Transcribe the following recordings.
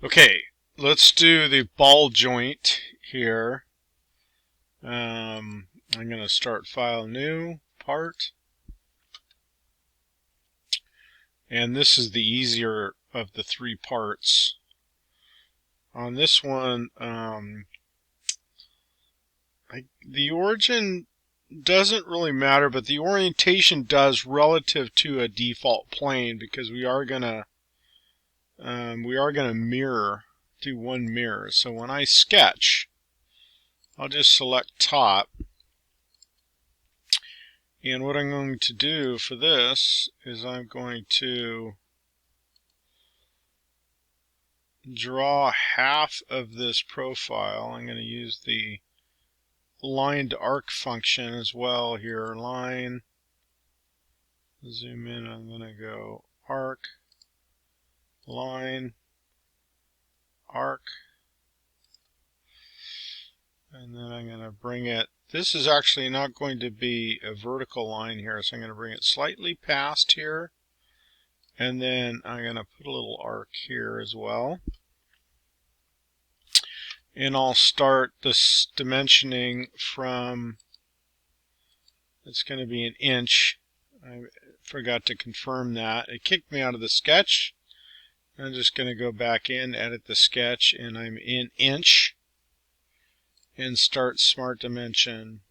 Okay, let's do the ball joint here. I'm going to start file new part. And this is the easier of the three parts. On this one, the origin doesn't really matter, but the orientation does relative to a default plane because we are gonna mirror, do one mirror. So when I sketch, I'll just select top, and what I'm going to do for this is I'm going to draw half of this profile. I'm going to use the line to arc function as well here. Line, zoom in, I'm going to go arc, line, arc, and then I'm going to bring it. This is actually not going to be a vertical line here, so I'm going to bring it slightly past here, and then I'm going to put a little arc here as well. And I'll start this dimensioning from, it's going to be an inch. I forgot to confirm that. It kicked me out of the sketch. I'm just going to go back in, edit the sketch, and I'm in inch, and start smart dimension.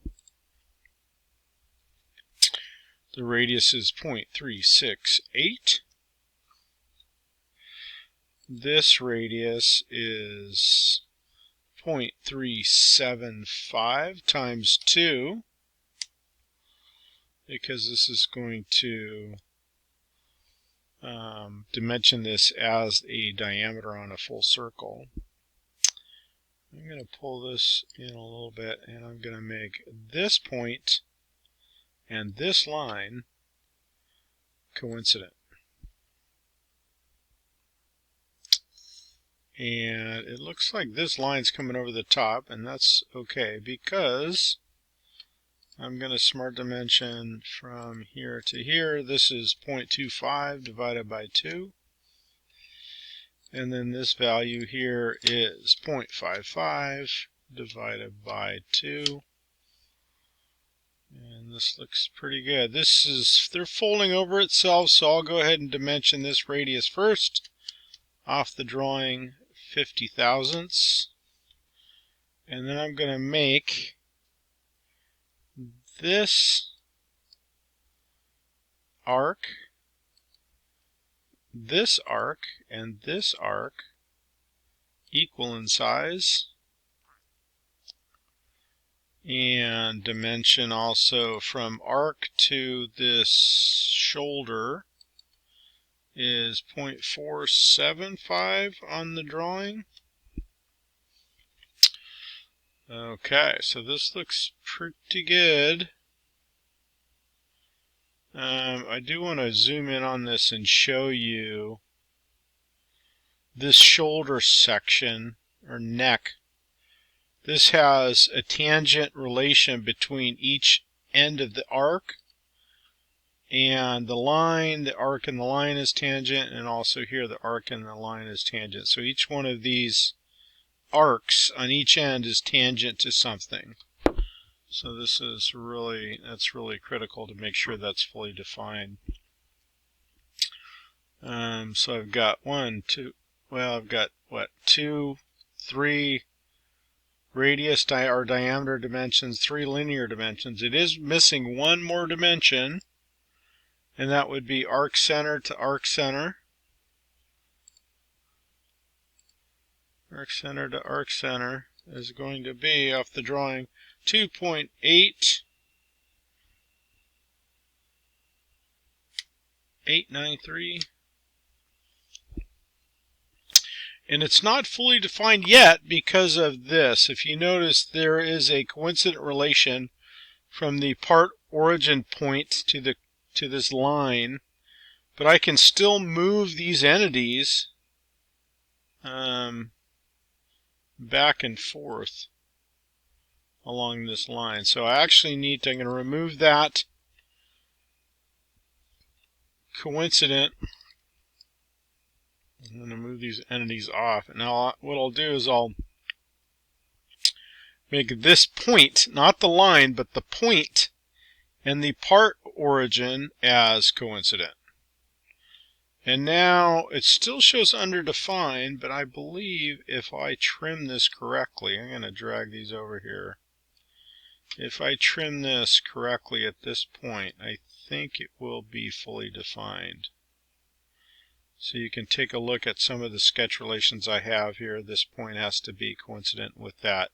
The radius is 0.368. This radius is 0.375 times 2, because this is going to dimension this as a diameter on a full circle. I'm going to pull this in a little bit, and I'm going to make this point and this line coincident. And it looks like this line's coming over the top, and that's okay because I'm going to smart dimension from here to here. This is 0.25 divided by 2. And then this value here is 0.55 divided by 2. And this looks pretty good. This is, they're folding over itself, so I'll go ahead and dimension this radius first. Off the drawing, 50 thousandths. And then I'm going to make this arc, and this arc equal in size. And dimension also from arc to this shoulder is 0.475 on the drawing. Okay, so this looks pretty good. I do want to zoom in on this and show you this shoulder section, or neck. This has a tangent relation between each end of the arc and the line. The arc and the line is tangent, and also here the arc and the line is tangent. So each one of these arcs on each end is tangent to something. So this is really, that's really critical to make sure that's fully defined. So I've got I've got what, 2, 3 radius or diameter dimensions, 3 linear dimensions. It is missing one more dimension, and that would be arc center to arc center. Arc center to arc center is going to be, off the drawing, 2.8893. And it's not fully defined yet because of this. If you notice, there is a coincident relation from the part origin point to this line, but I can still move these entities back and forth along this line. So I actually I'm going to remove that coincident I'm going to move these entities off. And now what I'll do is I'll make this point, not the line, but the point and the part origin as coincident. And now it still shows underdefined, but I believe if I trim this correctly, I'm going to drag these over here. If I trim this correctly at this point, I think it will be fully defined. So you can take a look at some of the sketch relations I have here. This point has to be coincident with that.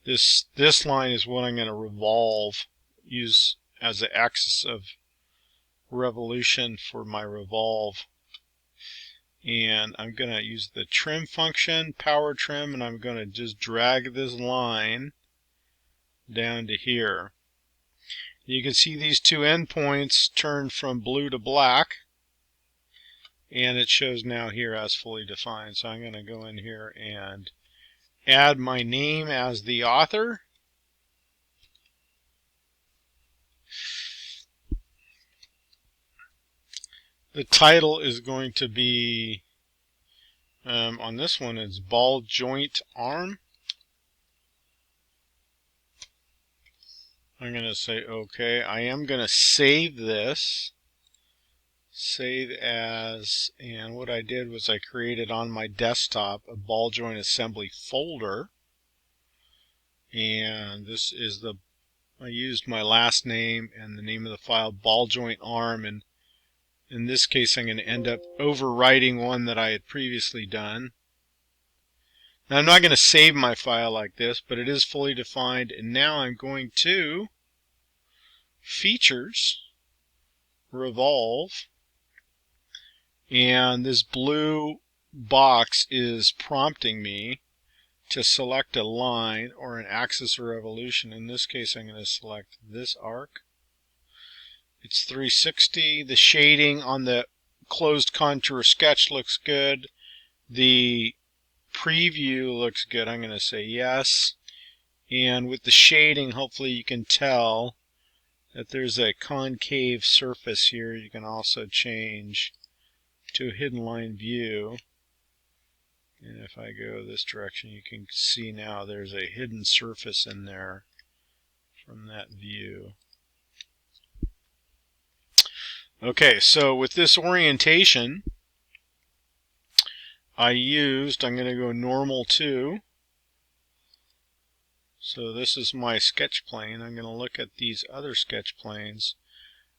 This line is what I'm going to revolve, use as the axis of revolution for my revolve. And I'm going to use the trim function, power trim, and I'm going to just drag this line down to here. You can see these two endpoints turn from blue to black, and it shows now here as fully defined. So I'm going to go in here and add my name as the author. The title is going to be, on this one, it's ball joint arm. I'm going to say OK. I am going to save this. Save as, and what I did was I created on my desktop a ball joint assembly folder. And this is I used my last name and the name of the file, ball joint arm, and in this case I'm going to end up overwriting one that I had previously done. Now I'm not going to save my file like this, but it is fully defined, and now I'm going to Features, Revolve, and this blue box is prompting me to select a line or an axis of revolution. In this case I'm going to select this arc. It's 360. The shading on the closed contour sketch looks good. The preview looks good. I'm going to say yes. And with the shading, hopefully you can tell that there's a concave surface here. You can also change to a hidden line view. And if I go this direction, you can see now there's a hidden surface in there from that view. Okay, so with this orientation, I'm going to go normal 2. So this is my sketch plane. I'm going to look at these other sketch planes.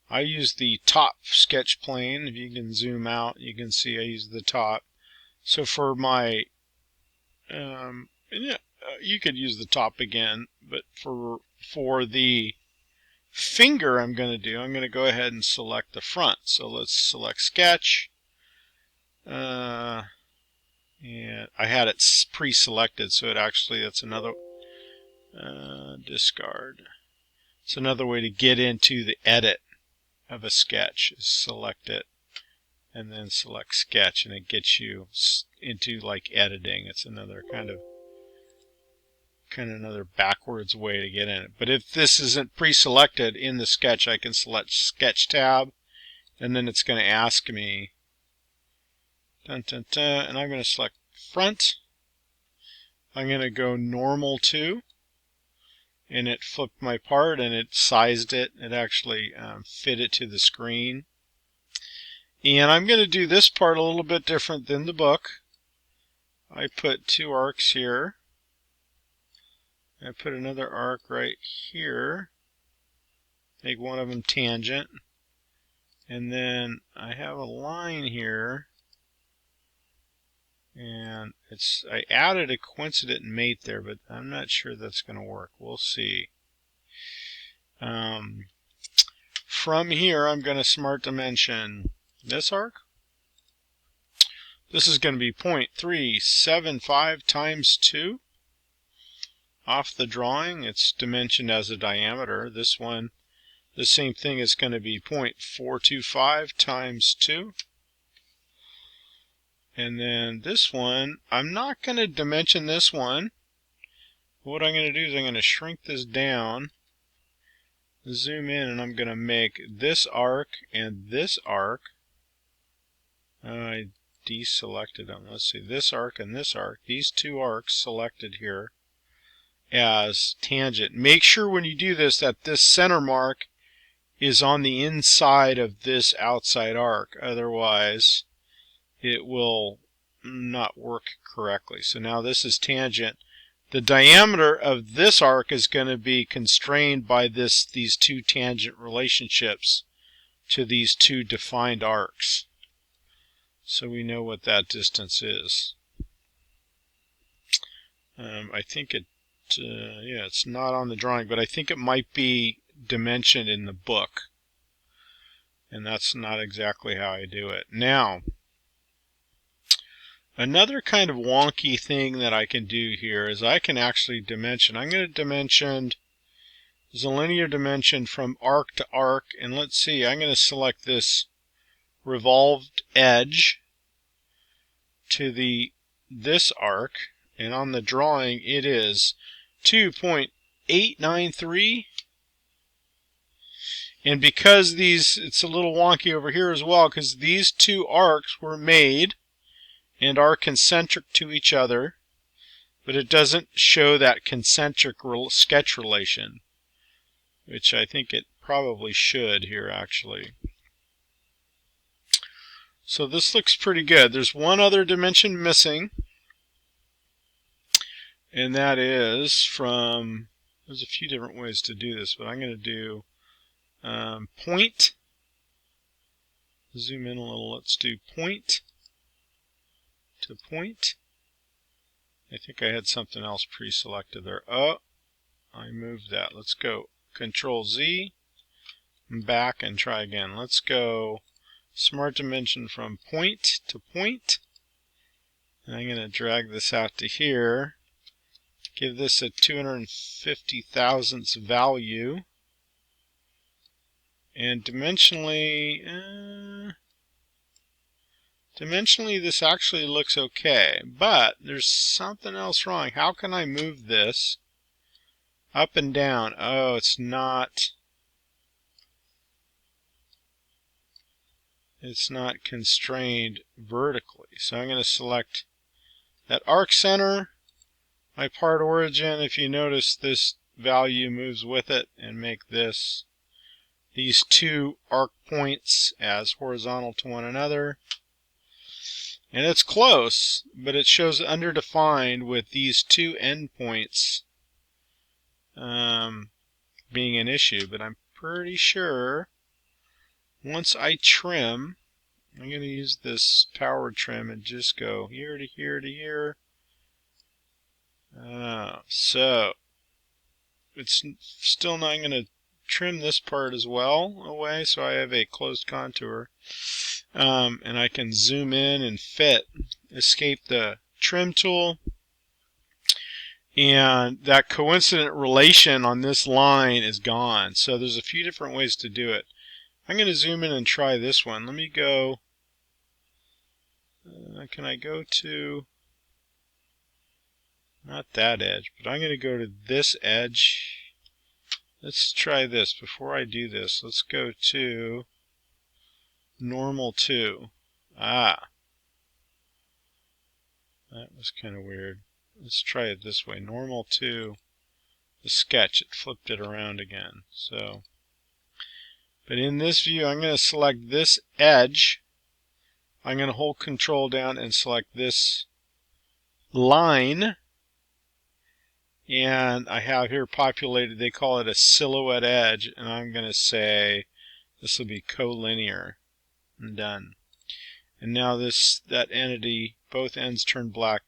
I use the top sketch plane. If you can zoom out, you can see I use the top. So for my, you could use the top again, but for the finger I'm going to go ahead and select the front. So let's select sketch. And I had it pre-selected, so that's another discard. It's another way to get into the edit of a sketch is select it and then select sketch, and it gets you into like editing. It's another kind of another backwards way to get in it. But if this isn't pre-selected in the sketch, I can select sketch tab, and then it's going to ask me and I'm going to select front. I'm going to go normal 2, and it flipped my part and it sized it. It actually fit it to the screen. And I'm going to do this part a little bit different than the book. I put 2 arcs here. I put another arc right here. Make one of them tangent. And then I have a line here. And I added a coincident mate there, but I'm not sure that's going to work. We'll see. From here, I'm going to smart dimension this arc. This is going to be 0.375 times 2. Off the drawing, it's dimensioned as a diameter. This one, the same thing, is going to be 0.425 times 2. And then this one, I'm not going to dimension this one. What I'm going to do is I'm going to shrink this down, zoom in, and I'm going to make this arc and this arc deselected them. Let's see, this arc and this arc, these two arcs selected here as tangent. Make sure when you do this that this center mark is on the inside of this outside arc, otherwise it will not work correctly. So now this is tangent. The diameter of this arc is going to be constrained by these two tangent relationships to these two defined arcs. So we know what that distance is. I think yeah, it's not on the drawing, but I think it might be dimensioned in the book. And that's not exactly how I do it. Now, another kind of wonky thing that I can do here is I can actually dimension. I'm going to dimension, there's a linear dimension from arc to arc, and let's see, I'm going to select this revolved edge to this arc, and on the drawing it is 2.893. And because it's a little wonky over here as well, because these two arcs were made and are concentric to each other, but it doesn't show that concentric sketch relation, which I think it probably should here actually. So this looks pretty good. There's one other dimension missing, and that is from, there's a few different ways to do this, but I'm going to do point. Zoom in a little. Let's do point to point. I think I had something else pre-selected there. Oh, I moved that. Let's go Control Z, back and try again. Let's go Smart Dimension from point to point. And I'm going to drag this out to here. Give this a 250 thousandths value. And dimensionally, this actually looks okay, but there's something else wrong. How can I move this up and down? Oh, it's not constrained vertically. So I'm going to select that arc center, my part origin. If you notice, this value moves with it, and make these two arc points as horizontal to one another. And it's close, but it shows underdefined with these two endpoints being an issue. But I'm pretty sure once I trim, I'm going to use this power trim and just go here to here to here. So it's still not going to trim this part as well away, so I have a closed contour, and I can zoom in and fit, escape the trim tool, and that coincident relation on this line is gone. So there's a few different ways to do it. I'm going to zoom in and try this one. Let me go, can I go to, not that edge, but I'm going to go to this edge. Let's try this. Before I do this, let's go to normal 2. That was kind of weird. Let's try it this way. Normal 2, the sketch, it flipped it around again. So, but in this view, I'm going to select this edge. I'm going to hold Control down and select this line. And I have here populated, they call it a silhouette edge, and I'm going to say this will be collinear. And done. And now that entity, both ends turn black.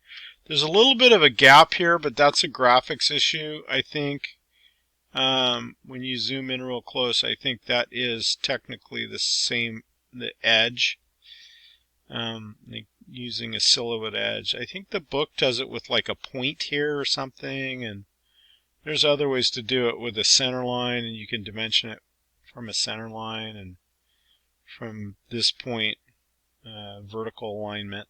There's a little bit of a gap here, but that's a graphics issue, I think. When you zoom in real close, I think that is technically the edge. Using a silhouette edge. I think the book does it with like a point here or something, and there's other ways to do it with a center line, and you can dimension it from a center line and from this point vertical alignment.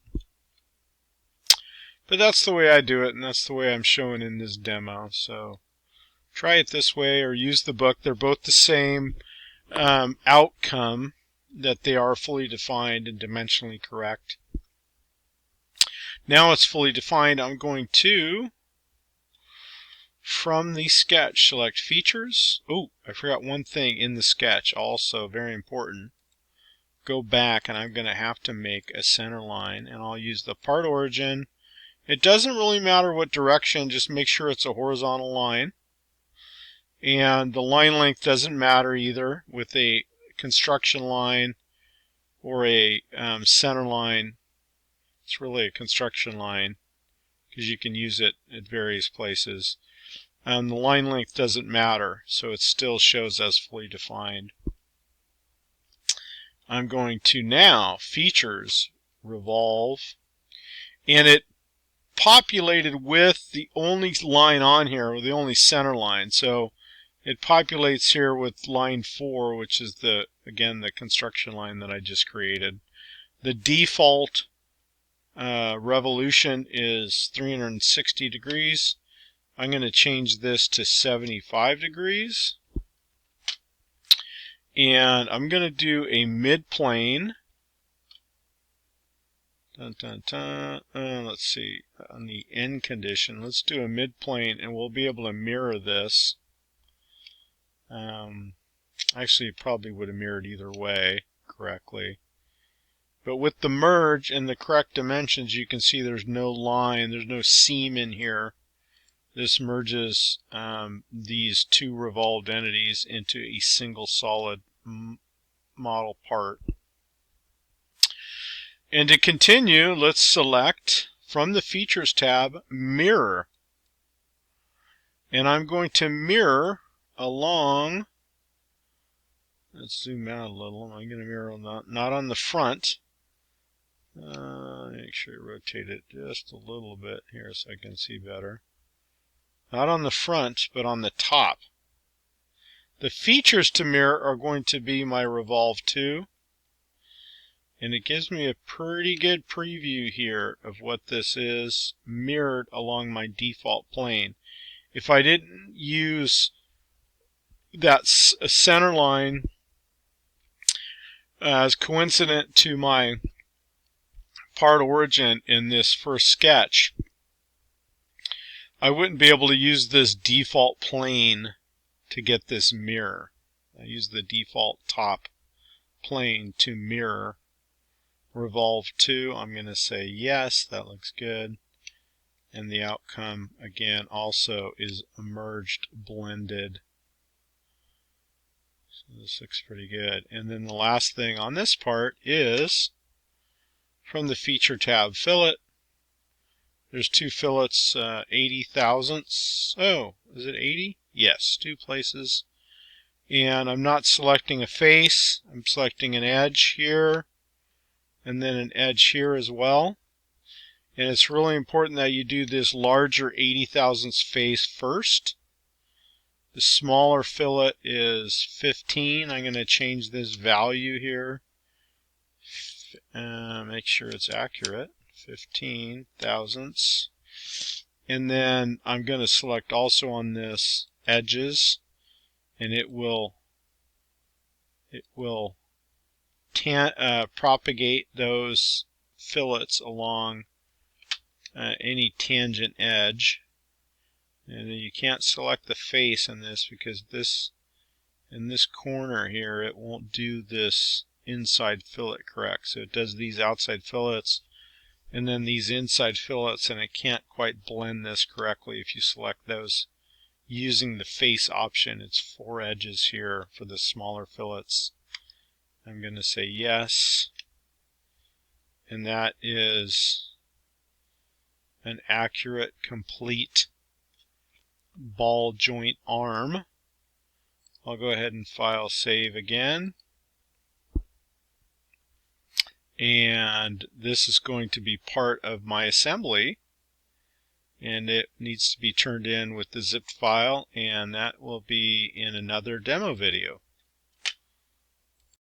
But that's the way I do it, and that's the way I'm showing in this demo. So try it this way or use the book. They're both the same outcome, that they are fully defined and dimensionally correct. Now it's fully defined. I'm going to, from the sketch, select features. Oh, I forgot one thing in the sketch, also very important. Go back, and I'm going to have to make a center line, and I'll use the part origin. It doesn't really matter what direction, just make sure it's a horizontal line. And the line length doesn't matter either with a construction line or a center line. It's really a construction line because you can use it at various places. The line length doesn't matter, so it still shows as fully defined. I'm going to now features, revolve, and it populated with the only line on here, or the only center line. So it populates here with line 4, which is again the construction line that I just created. The default revolution is 360 degrees. I'm going to change this to 75 degrees. And I'm going to do a midplane. Let's see, on the end condition, let's do a midplane, and we'll be able to mirror this. Actually, it probably would have mirrored either way correctly. But with the merge and the correct dimensions, you can see there's no line, there's no seam in here. This merges these two revolved entities into a single solid model part. And to continue, let's select from the Features tab, Mirror. And I'm going to mirror along, let's zoom out a little. I'm going to mirror not on the front. Make sure you rotate it just a little bit here so I can see better. Not on the front, but on the top. The features to mirror are going to be my Revolve 2. And it gives me a pretty good preview here of what this is mirrored along my default plane. If I didn't use that center line as coincident to my part origin in this first sketch, I wouldn't be able to use this default plane to get this mirror. I use the default top plane to mirror Revolve 2. I'm going to say yes, that looks good. And the outcome again also is merged blended. So this looks pretty good. And then the last thing on this part is from the Feature tab, Fillet. There's two fillets, 80 thousandths. Oh, is it 80? Yes, two places. And I'm not selecting a face. I'm selecting an edge here, and then an edge here as well. And it's really important that you do this larger 80 thousandths face first. The smaller fillet is 15. I'm going to change this value here. Make sure it's accurate. 15 thousandths. And then I'm going to select also on this edges, and it will propagate those fillets along any tangent edge. And then you can't select the face in this because in this corner here it won't do this inside fillet correct. So it does these outside fillets and then these inside fillets, and it can't quite blend this correctly if you select those using the face option. It's 4 edges here for the smaller fillets. I'm going to say yes, and that is an accurate, complete ball joint arm. I'll go ahead and file save again. And this is going to be part of my assembly, and it needs to be turned in with the zipped file, and that will be in another demo video.